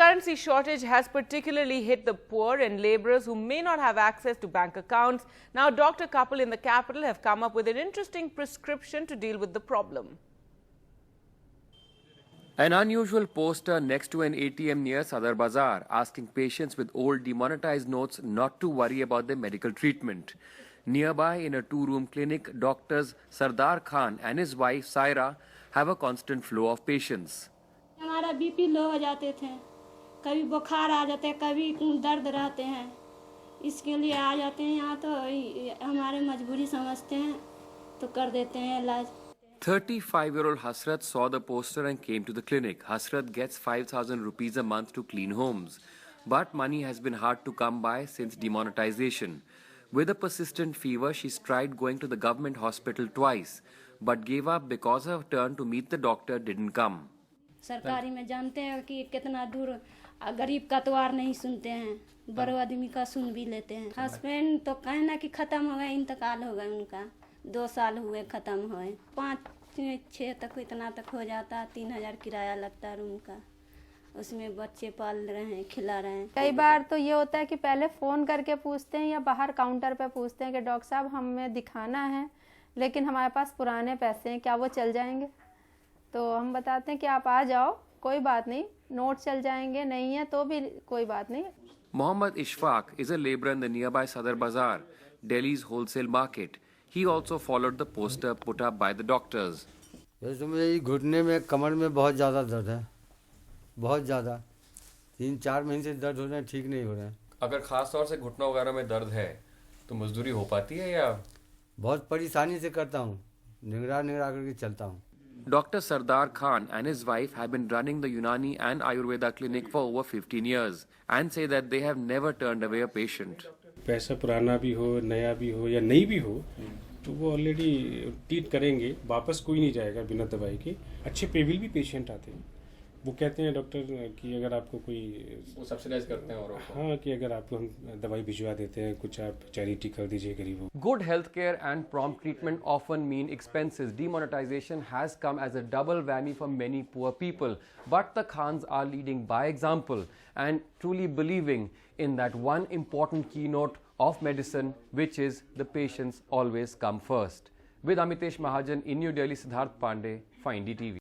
currency shortage has particularly hit the poor and laborers who may not have access to bank accounts. Now, doctor couple in the capital have come up with an interesting prescription to deal with the problem. An unusual poster next to an ATM near Sadar Bazaar asking patients with old demonetized notes not to worry about their medical treatment. Nearby, in a two-room clinic, doctors Sardar Khan and his wife Saira have a constant flow of patients. हमारा BP low हो जाते थे, कभी बुखार आ जाते, कभी दर्द रहते हैं, इसके लिए आ जाते हैं यहाँ तो हमारे मजबूरी समझते हैं तो कर देते हैं इलाज. 35-year-old Hasrat saw the poster and came to the clinic. Hasrat gets 5,000 rupees a month to clean homes. But money has been hard to come by since demonetization. With a persistent fever, she's tried going to the government hospital twice, but gave up because her turn to meet the doctor didn't come. सरकारी में जानते हैं कि कितना दूर गरीब का त्वार नहीं सुनते हैं, बड़े आदमी का सुन भी लेते हैं. हस्बैंड तो कहना कि खत्म हो गए, इंतकाल हो गए उनका, 2 साल हुए खत्म हुए. 5-6 तक इतना तक हो जाता, 3,000 किराया लगता रूम का, उसमें बच्चे पाल रहे हैं, खिला रहे हैं. कई बार तो ये होता है कि पहले फ़ोन करके पूछते हैं या बाहर काउंटर पे पूछते हैं कि डॉक्टर साहब हमें दिखाना है, लेकिन हमारे पास पुराने पैसे हैं, क्या वो चल जाएंगे? तो हम बताते हैं कि आप आ जाओ, कोई बात नहीं, नोट चल जाएंगे, नहीं है तो भी कोई बात नहीं. Mohammad Ishfaq is a laborer in the nearby Sadar Bazaar, Delhi's wholesale market. He also followed the poster put up by the doctors. वैसे मुझे घुटने में, कमर में बहुत ज़्यादा दर्द है, बहुत ज़्यादा. 3-4 महीने से दर्द हो रहे हैं, ठीक नहीं हो रहे हैं. अगर खास तौर से घुटना वगैरह में दर्द है तो मजदूरी हो पाती है या? बहुत परेशानी से करता हूँ, निगरा करके चलता हूँ. Dr. Sardar Khan and his wife have been running the Unani and Ayurveda clinic for over 15 years and say that they have never turned away a patient. पैसा पुराना भी हो, नया भी हो या नई भी हो, तो वो ऑलरेडी ट्रीट करेंगे, वापस कोई नहीं जाएगा बिना दवाई के. अच्छे पेविल भी पेशेंट आते हैं, वो कहते हैं डॉक्टर कि अगर आपको कोई वो सब्सिडाइज करते हैं और हाँ कि अगर आपको हम दवाई भिजवा देते हैं, कुछ आप चैरिटी कर दीजिए गरीबों. Good healthcare and prompt treatment often mean expenses. Demonetization has come as a double whammy for many poor people. But the Khans are leading by example and truly believing in that one important keynote of medicine, which is the patients always come first. With Amitesh Mahajan in New Delhi, Siddharth Pandey, Fine DTV.